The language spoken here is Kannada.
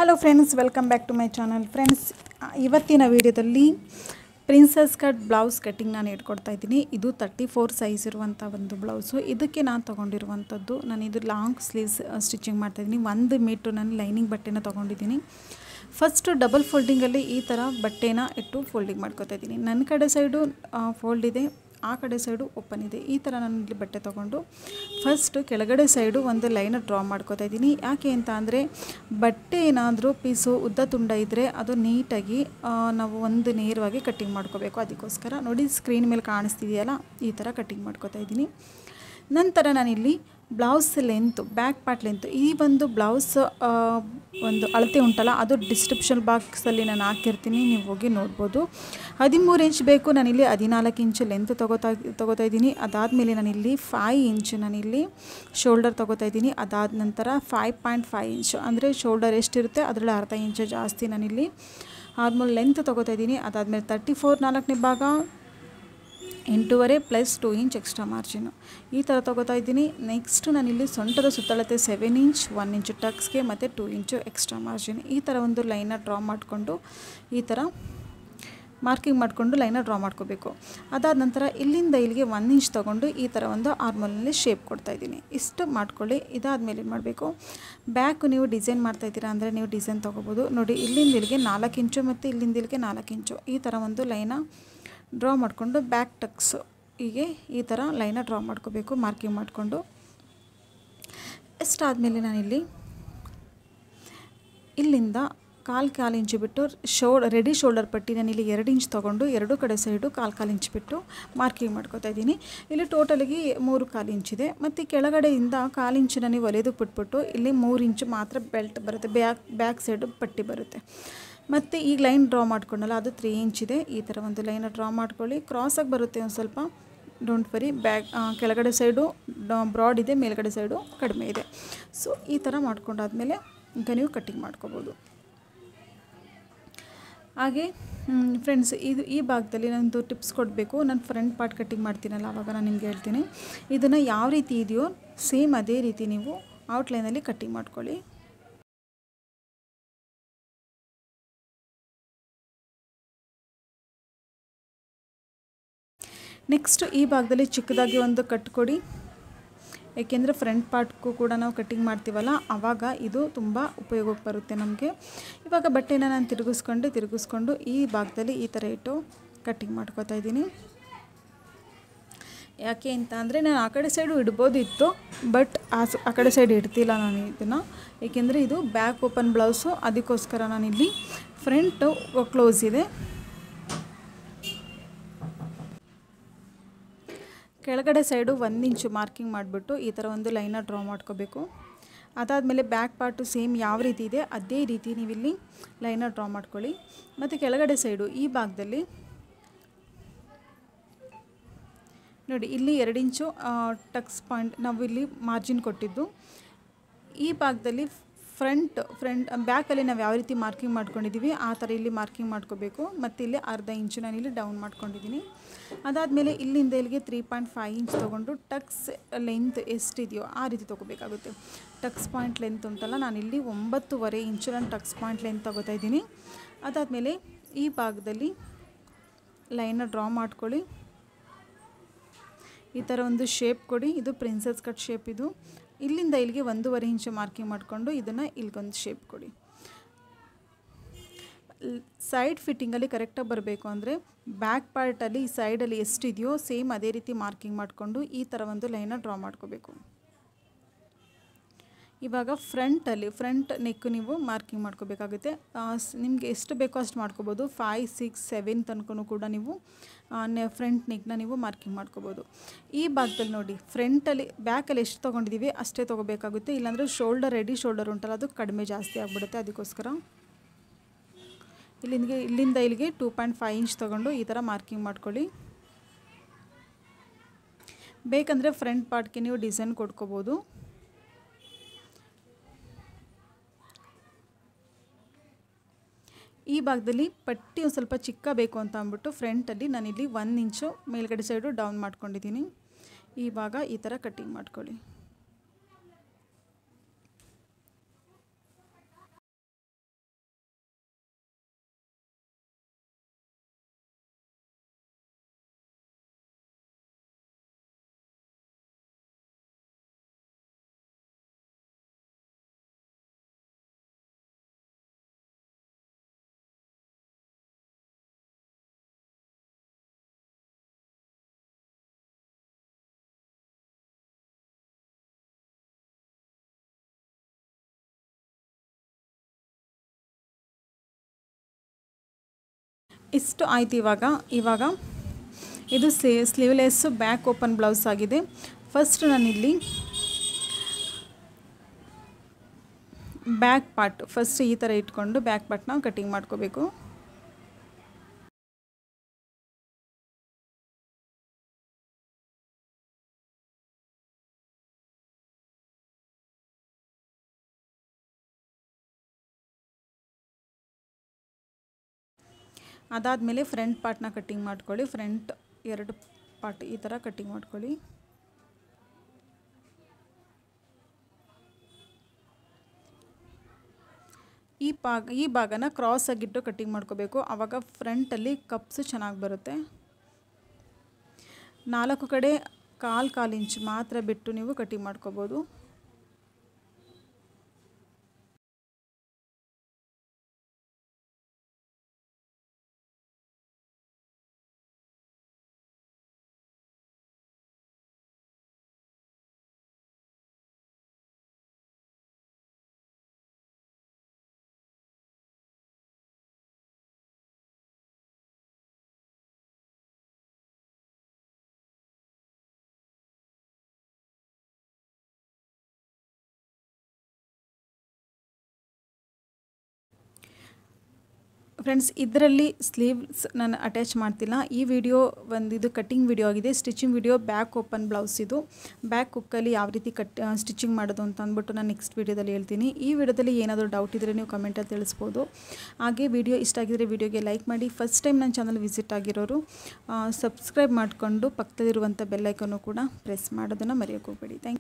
Hello friends, welcome back to my channel. Friends, ಇವತ್ತಿನ ವಿಡಿಯೋದಲ್ಲಿ ಪ್ರಿನ್ಸಸ್ ಕಟ್ ಬ್ಲೌಸ್ ಕಟ್ಟಿಂಗ್ ನಾನು ಹೇಳ್ಕೊಡ್ತಾ ಇದ್ದೀನಿ. ಇದು 34 ಸೈಜ್ ಇರುವಂಥ ಒಂದು ಬ್ಲೌಸು. ಇದಕ್ಕೆ ನಾನು ತೊಗೊಂಡಿರುವಂಥದ್ದು, ನಾನು ಇದು ಲಾಂಗ್ ಸ್ಲೀವ್ಸ್ ಸ್ಟಿಚಿಂಗ್ ಮಾಡ್ತಾಯಿದ್ದೀನಿ. 1 ಮೀಟ್ರ್ ನಾನು ಲೈನಿಂಗ್ ಬಟ್ಟೆನ ತೊಗೊಂಡಿದ್ದೀನಿ. ಫಸ್ಟು ಡಬಲ್ ಫೋಲ್ಡಿಂಗಲ್ಲಿ ಈ ಥರ ಬಟ್ಟೆನ ಇಟ್ಟು ಫೋಲ್ಡಿಂಗ್ ಮಾಡ್ಕೊತಾ ಇದ್ದೀನಿ. ನನ್ನ ಕಡೆ ಸೈಡು ಫೋಲ್ಡ್ ಇದೆ, ಆ ಕಡೆ ಸೈಡು ಓಪನ್ ಇದೆ. ಈ ಥರ ನಾನು ಇಲ್ಲಿ ಬಟ್ಟೆ ತೊಗೊಂಡು ಫಸ್ಟು ಕೆಳಗಡೆ ಸೈಡು ಒಂದು ಲೈನ ಡ್ರಾ ಮಾಡ್ಕೋತಾ ಇದ್ದೀನಿ. ಯಾಕೆ ಅಂತ ಅಂದರೆ ಬಟ್ಟೆ ಏನಾದರೂ ಪೀಸು ಉದ್ದ ತುಂಡ ಇದ್ದರೆ ಅದು ನೀಟಾಗಿ ನಾವು ಒಂದು ನೇರವಾಗಿ ಕಟ್ಟಿಂಗ್ ಮಾಡ್ಕೋಬೇಕು. ಅದಕ್ಕೋಸ್ಕರ ನೋಡಿ, ಸ್ಕ್ರೀನ್ ಮೇಲೆ ಕಾಣಿಸ್ತಿದೆಯಲ್ಲ, ಈ ಥರ ಕಟ್ಟಿಂಗ್ ಮಾಡ್ಕೋತಾ ಇದ್ದೀನಿ. ನಂತರ ನಾನಿಲ್ಲಿ blouse length, back part length, ಈ ಒಂದು ಬ್ಲೌಸ್ ಒಂದು ಅಳತೆ ಉಂಟಲ್ಲ, ಅದು ಡಿಸ್ಕ್ರಿಪ್ಷನ್ ಬಾಕ್ಸಲ್ಲಿ ನಾನು ಹಾಕಿರ್ತೀನಿ, ನೀವು ಹೋಗಿ ನೋಡ್ಬೋದು. 13 ಇಂಚ್ ಬೇಕು, ನಾನಿಲ್ಲಿ 14 ಇಂಚ್ ಲೆಂತ್ ತೊಗೋತಾ ಇದ್ದೀನಿ. ಅದಾದಮೇಲೆ ನಾನಿಲ್ಲಿ 5 ಇಂಚ್ ನಾನಿಲ್ಲಿ ಶೋಲ್ಡರ್ ತೊಗೋತಾ ಇದ್ದೀನಿ. ಅದಾದ ನಂತರ 5.5 ಇಂಚ್ ಅಂದರೆ ಶೋಲ್ಡರ್ ಎಷ್ಟಿರುತ್ತೆ ಅದರಲ್ಲಿ ಅರ್ಧ ಇಂಚು ಜಾಸ್ತಿ ನಾನಿಲ್ಲಿ ಆರ್ಮೋಲ್ ಲೆಂತ್ ತೊಗೋತಾ ಇದ್ದೀನಿ. ಅದಾದಮೇಲೆ 34 4ನೇ ಭಾಗ 8.5 ಪ್ಲಸ್ 2 ಇಂಚ್ ಎಕ್ಸ್ಟ್ರಾ ಮಾರ್ಜಿನು, ಈ ಥರ ತೊಗೋತಾ ಇದ್ದೀನಿ. ನೆಕ್ಸ್ಟ್ ನಾನಿಲ್ಲಿ ಸೊಂಟದ ಸುತ್ತಳತೆ 7 ಇಂಚ್, 1 ಇಂಚು ಟಕ್ಸ್ಗೆ ಮತ್ತು 2 ಇಂಚು ಎಕ್ಸ್ಟ್ರಾ ಮಾರ್ಜಿನ್, ಈ ಥರ ಒಂದು ಲೈನ ಡ್ರಾ ಮಾಡಿಕೊಂಡು ಈ ಥರ ಮಾರ್ಕಿಂಗ್ ಮಾಡಿಕೊಂಡು ಲೈನ ಡ್ರಾ ಮಾಡ್ಕೋಬೇಕು. ಅದಾದ ನಂತರ ಇಲ್ಲಿಂದ ಇಲ್ಲಿಗೆ 1 ಇಂಚ್ ತೊಗೊಂಡು ಈ ಥರ ಒಂದು ಆರ್ಮೋಲ್ನಲ್ಲಿ ಶೇಪ್ ಕೊಡ್ತಾಯಿದ್ದೀನಿ. ಇಷ್ಟು ಮಾಡ್ಕೊಳ್ಳಿ. ಇದಾದಮೇಲೆ ಏನು ಮಾಡಬೇಕು, ಬ್ಯಾಕು ನೀವು ಡಿಸೈನ್ ಮಾಡ್ತಾಯಿದ್ದೀರಾ ಅಂದರೆ ನೀವು ಡಿಸೈನ್ ತೊಗೋಬೋದು. ನೋಡಿ, ಇಲ್ಲಿಂದ ಇಲ್ಲಿಗೆ 4 ಇಂಚು ಮತ್ತು ಇಲ್ಲಿಂದ ಇಲ್ಲಿಗೆ 4 ಇಂಚು, ಈ ಥರ ಒಂದು ಲೈನ ಡ್ರಾ ಮಾಡಿಕೊಂಡು ಬ್ಯಾಕ್ ಟಕ್ಸ್ ಹೀಗೆ ಈ ಥರ ಲೈನ ಡ್ರಾ ಮಾಡ್ಕೋಬೇಕು ಮಾರ್ಕಿಂಗ್ ಮಾಡಿಕೊಂಡು. ಇಷ್ಟಾದಮೇಲೆ ನಾನಿಲ್ಲಿ ಇಲ್ಲಿಂದ ಕಾಲು ಇಂಚು ಬಿಟ್ಟು ರೆಡಿ ಶೋಲ್ಡರ್ ಪಟ್ಟಿ ನಾನಿಲ್ಲಿ 2 ಇಂಚ್ ತೊಗೊಂಡು ಎರಡು ಕಡೆ ಸೈಡು ಕಾಲು ಇಂಚ್ ಬಿಟ್ಟು ಮಾರ್ಕಿಂಗ್ ಮಾಡ್ಕೋತಾ ಇದ್ದೀನಿ. ಇಲ್ಲಿ ಟೋಟಲಿಗೆ 3.25 ಇಂಚಿದೆ. ಮತ್ತು ಕೆಳಗಡೆಯಿಂದ 1/4 ಇಂಚು ನನಗೆ ಒಲೆದು ಬಿಟ್ಬಿಟ್ಟು ಇಲ್ಲಿ 3 ಇಂಚು ಮಾತ್ರ ಬೆಲ್ಟ್ ಬರುತ್ತೆ, ಬ್ಯಾಕ್ ಸೈಡು ಪಟ್ಟಿ ಬರುತ್ತೆ. ಮತ್ತು ಈಗ ಲೈನ್ ಡ್ರಾ ಮಾಡ್ಕೊಂಡಲ್ಲ, ಅದು 3 ಇಂಚ್ ಇದೆ. ಈ ಥರ ಒಂದು ಲೈನ ಡ್ರಾ ಮಾಡ್ಕೊಳ್ಳಿ. ಕ್ರಾಸಾಗಿ ಬರುತ್ತೆ ಒಂದು ಸ್ವಲ್ಪ, ಡೋಂಟ್ ವರಿ. ಕೆಳಗಡೆ ಸೈಡು ಬ್ರಾಡ್ ಇದೆ, ಮೇಲ್ಗಡೆ ಸೈಡು ಕಡಿಮೆ ಇದೆ. ಸೊ ಈ ಥರ ಮಾಡ್ಕೊಂಡಾದ್ಮೇಲೆ ಈಗ ನೀವು ಕಟ್ಟಿಂಗ್ ಮಾಡ್ಕೋಬೋದು. ಹಾಗೆ ಫ್ರೆಂಡ್ಸ್, ಈ ಭಾಗದಲ್ಲಿ ನಾನೊಂದು ಟಿಪ್ಸ್ ಕೊಡಬೇಕು. ನಾನು ಫ್ರಂಟ್ ಪಾರ್ಟ್ ಕಟ್ಟಿಂಗ್ ಮಾಡ್ತೀನಲ್ಲ, ಆವಾಗ ನಾನು ನಿಮ್ಗೆ ಹೇಳ್ತೀನಿ. ಇದನ್ನು ಯಾವ ರೀತಿ ಇದೆಯೋ ಸೇಮ್ ಅದೇ ರೀತಿ ನೀವು ಔಟ್ಲೈನಲ್ಲಿ ಕಟ್ಟಿಂಗ್ ಮಾಡ್ಕೊಳ್ಳಿ. ನೆಕ್ಸ್ಟು ಈ ಭಾಗದಲ್ಲಿ ಚಿಕ್ಕದಾಗಿ ಒಂದು ಕಟ್ ಕೊಡಿ, ಏಕೆಂದರೆ ಫ್ರಂಟ್ ಪಾರ್ಟ್ಗೂ ಕೂಡ ನಾವು ಕಟ್ಟಿಂಗ್ ಮಾಡ್ತೀವಲ್ಲ, ಆವಾಗ ಇದು ತುಂಬ ಉಪಯೋಗಕ್ಕೆ ಬರುತ್ತೆ ನಮಗೆ. ಇವಾಗ ಬಟ್ಟೆನ ನಾನು ತಿರುಗಿಸ್ಕೊಂಡು ಈ ಭಾಗದಲ್ಲಿ ಈ ಥರ ಇಟ್ಟು ಕಟ್ಟಿಂಗ್ ಮಾಡ್ಕೋತಾ ಇದ್ದೀನಿ. ಯಾಕೆ ಅಂತ ಅಂದರೆ ನಾನು ಆ ಕಡೆ ಸೈಡು ಇಡ್ಬೋದಿತ್ತು, ಬಟ್ ಆ ಕಡೆ ಸೈಡ್ ಇಡ್ತಿಲ್ಲ ನಾನು ಇದನ್ನು, ಏಕೆಂದರೆ ಇದು ಬ್ಯಾಕ್ ಓಪನ್ ಬ್ಲೌಸು. ಅದಕ್ಕೋಸ್ಕರ ನಾನಿಲ್ಲಿ ಫ್ರಂಟು ಕ್ಲೋಸ್ ಇದೆ. ಕೆಳಗಡೆ ಸೈಡು 1 ಇಂಚು ಮಾರ್ಕಿಂಗ್ ಮಾಡಿಬಿಟ್ಟು ಈ ಥರ ಒಂದು ಲೈನ ಡ್ರಾ ಮಾಡ್ಕೋಬೇಕು. ಅದಾದಮೇಲೆ ಬ್ಯಾಕ್ ಪಾರ್ಟು ಸೇಮ್ ಯಾವ ರೀತಿ ಇದೆ ಅದೇ ರೀತಿ ನೀವಿಲ್ಲಿ ಲೈನ ಡ್ರಾ ಮಾಡ್ಕೊಳ್ಳಿ. ಮತ್ತು ಕೆಳಗಡೆ ಸೈಡು ಈ ಭಾಗದಲ್ಲಿ ನೋಡಿ, ಇಲ್ಲಿ 2 ಇಂಚು ಟಕ್ಸ್ ಪಾಯಿಂಟ್ ನಾವು ಇಲ್ಲಿ ಮಾರ್ಜಿನ್ ಕೊಟ್ಟಿದ್ದು. ಈ ಭಾಗದಲ್ಲಿ ಬ್ಯಾಕಲ್ಲಿ ನಾವು ಯಾವ ರೀತಿ ಮಾರ್ಕಿಂಗ್ ಮಾಡ್ಕೊಂಡಿದ್ದೀವಿ ಆ ಥರ ಇಲ್ಲಿ ಮಾರ್ಕಿಂಗ್ ಮಾಡ್ಕೋಬೇಕು. ಮತ್ತು ಇಲ್ಲಿ ಅರ್ಧ ಇಂಚು ನಾನಿಲ್ಲಿ ಡೌನ್ ಮಾಡ್ಕೊಂಡಿದ್ದೀನಿ. ಅದಾದಮೇಲೆ ಇಲ್ಲಿಂದ ಇಲ್ಲಿಗೆ 3.5 ಇಂಚ್ ತೊಗೊಂಡು ಟಕ್ಸ್ ಲೆಂತ್ ಎಷ್ಟಿದೆಯೋ ಆ ರೀತಿ ತೊಗೋಬೇಕಾಗುತ್ತೆ. ಟಕ್ಸ್ ಪಾಯಿಂಟ್ ಲೆಂತ್ ಉಂಟಲ್ಲ, ನಾನಿಲ್ಲಿ 9.5 ಇಂಚು ನಾನು ಟಕ್ಸ್ ಪಾಯಿಂಟ್ ಲೆಂತ್ ತೊಗೋತಾ ಇದ್ದೀನಿ. ಅದಾದಮೇಲೆ ಈ ಭಾಗದಲ್ಲಿ ಲೈನ ಡ್ರಾ ಮಾಡ್ಕೊಳ್ಳಿ. ಈ ಥರ ಒಂದು ಶೇಪ್ ಕೊಡಿ. ಇದು ಪ್ರಿನ್ಸಸ್ ಕಟ್ ಶೇಪ್. ಇದು ಇಲ್ಲಿಂದ ಇಲ್ಲಿಗೆ 1.5 ಇಂಚು ಮಾರ್ಕಿಂಗ್ ಮಾಡಿಕೊಂಡು ಇದನ್ನು ಇಲ್ಲಿಗೊಂದು ಶೇಪ್ ಕೊಡಿ. ಸೈಡ್ ಫಿಟ್ಟಿಂಗಲ್ಲಿ ಕರೆಕ್ಟಾಗಿ ಬರಬೇಕು ಅಂದರೆ ಬ್ಯಾಕ್ ಪಾರ್ಟಲ್ಲಿ ಈ ಸೈಡಲ್ಲಿ ಎಷ್ಟಿದೆಯೋ ಸೇಮ್ ಅದೇ ರೀತಿ ಮಾರ್ಕಿಂಗ್ ಮಾಡಿಕೊಂಡು ಈ ಥರ ಒಂದು ಲೈನ ಡ್ರಾ ಮಾಡ್ಕೋಬೇಕು. ಇವಾಗ ಫ್ರಂಟ್ ನೆಕ್ ನೀವು ಮಾರ್ಕಿಂಗ್ ಮಾಡ್ಕೋಬೇಕಾಗುತ್ತೆ. ನಿಮಗೆ ಎಷ್ಟು ಬೇಕೋ ಅಷ್ಟು ಮಾಡ್ಕೋಬೋದು. 5, 6, 7 ತನಕ ಕೂಡ ನೀವು ಫ್ರಂಟ್ ನೆಕ್ನ ನೀವು ಮಾರ್ಕಿಂಗ್ ಮಾಡ್ಕೋಬೋದು. ಈ ಭಾಗದಲ್ಲಿ ನೋಡಿ, ಬ್ಯಾಕಲ್ಲಿ ಎಷ್ಟು ತೊಗೊಂಡಿದ್ದೀವಿ ಅಷ್ಟೇ ತೊಗೋಬೇಕಾಗುತ್ತೆ. ಇಲ್ಲಾಂದರೆ ರೆಡಿ ಶೋಲ್ಡರ್ ಉಂಟಲ್ಲ, ಅದು ಕಡಿಮೆ ಜಾಸ್ತಿ ಆಗಿಬಿಡುತ್ತೆ. ಅದಕ್ಕೋಸ್ಕರ ಇಲ್ಲಿಂದ ಇಲ್ಲಿಗೆ 2.5 ಇಂಚ್ ತೊಗೊಂಡು ಈ ಥರ ಮಾರ್ಕಿಂಗ್ ಮಾಡ್ಕೊಳ್ಳಿ. ಬೇಕಂದರೆ ಫ್ರಂಟ್ ಪಾರ್ಟ್ಗೆ ನೀವು ಡಿಸೈನ್ ಕೊಡ್ಕೋಬೋದು. ಈ ಭಾಗದಲ್ಲಿ ಪಟ್ಟಿ ಒಂದು ಸ್ವಲ್ಪ ಚಿಕ್ಕ ಬೇಕು ಅಂತ ಅಂದ್ಬಿಟ್ಟು ಫ್ರಂಟಲ್ಲಿ ನಾನಿಲ್ಲಿ 1 ಇಂಚು ಮೇಲ್ಗಡೆ ಸೈಡು ಡೌನ್ ಮಾಡ್ಕೊಂಡಿದ್ದೀನಿ. ಈ ಭಾಗ ಈ ಥರ ಕಟ್ಟಿಂಗ್ ಮಾಡ್ಕೊಳ್ಳಿ. ಇಷ್ಟು ಆಯ್ತು. ಇವಾಗ ಇದು ಸ್ಲೀವ್ಲೆಸ್ಸು ಬ್ಯಾಕ್ ಓಪನ್ ಬ್ಲೌಸ್ ಆಗಿದೆ. ಫಸ್ಟ್ ನಾನಿಲ್ಲಿ ಬ್ಯಾಕ್ ಪಾರ್ಟ್ ಫಸ್ಟ್ ಈ ಥರ ಇಟ್ಕೊಂಡು ಬ್ಯಾಕ್ ಪಾರ್ಟ್ನ ಕಟ್ಟಿಂಗ್ ಮಾಡ್ಕೋಬೇಕು. ಅದಾದಮೇಲೆ ಫ್ರಂಟ್ ಪಾರ್ಟ್ನ ಕಟ್ಟಿಂಗ್ ಮಾಡ್ಕೊಳ್ಳಿ. ಫ್ರಂಟ್ 2 ಪಾರ್ಟ್ ಈ ಥರ ಕಟ್ಟಿಂಗ್ ಮಾಡ್ಕೊಳ್ಳಿ. ಈ ಭಾಗನ ಕ್ರಾಸ್ ಆಗಿಟ್ಟು ಕಟ್ಟಿಂಗ್ ಮಾಡ್ಕೋಬೇಕು. ಆವಾಗ ಫ್ರಂಟಲ್ಲಿ ಕಪ್ಸು ಚೆನ್ನಾಗಿ ಬರುತ್ತೆ. 4 ಕಡೆ ಕಾಲು ಇಂಚ್ ಮಾತ್ರ ಬಿಟ್ಟು ನೀವು ಕಟ್ಟಿಂಗ್ ಮಾಡ್ಕೋಬೋದು. ಫ್ರೆಂಡ್ಸ್, ಇದರಲ್ಲಿ ಸ್ಲೀವ್ಸ್ ನಾನು ಅಟ್ಯಾಚ್ ಮಾಡ್ತಿಲ್ಲ. ಈ ವಿಡಿಯೋ ಇದು ಕಟ್ಟಿಂಗ್ ವಿಡಿಯೋ ಆಗಿದೆ. Stitching video back open blouse ಇದು. ಬ್ಯಾಕ್ ಹುಕ್ಕಲ್ಲಿ ಯಾವ ರೀತಿ ಸ್ಟಿಚಿಂಗ್ ಮಾಡೋದು ಅಂತ ಅಂದ್ಬಿಟ್ಟು ನಾನು ನೆಕ್ಸ್ಟ್ ವಿಡಿಯೋದಲ್ಲಿ ಹೇಳ್ತೀನಿ. ಈ ವಿಡಿಯೋದಲ್ಲಿ ಏನಾದರೂ ಡೌಟ್ ಇದ್ದರೆ ನೀವು ಕಮೆಂಟಲ್ಲಿ ತಿಳಿಸ್ಬೋದು. ಹಾಗೆ ವಿಡಿಯೋ ಇಷ್ಟ ಆಗಿದರೆ ವಿಡಿಯೋಗೆ ಲೈಕ್ ಮಾಡಿ. ಫಸ್ಟ್ ಟೈಮ್ ನನ್ನ ಚಾನಲ್ ವಿಸಿಟ್ ಆಗಿರೋರು ಸಬ್ಸ್ಕ್ರೈಬ್ ಮಾಡಿಕೊಂಡು ಪಕ್ಕದಲ್ಲಿರುವಂಥ ಬೆಲ್ ಐಕನ್ನು ಕೂಡ ಪ್ರೆಸ್ ಮಾಡೋದನ್ನು ಮರೆಯೋಕ್ಕೆ ಹೋಗಬೇಡಿ. Thank you.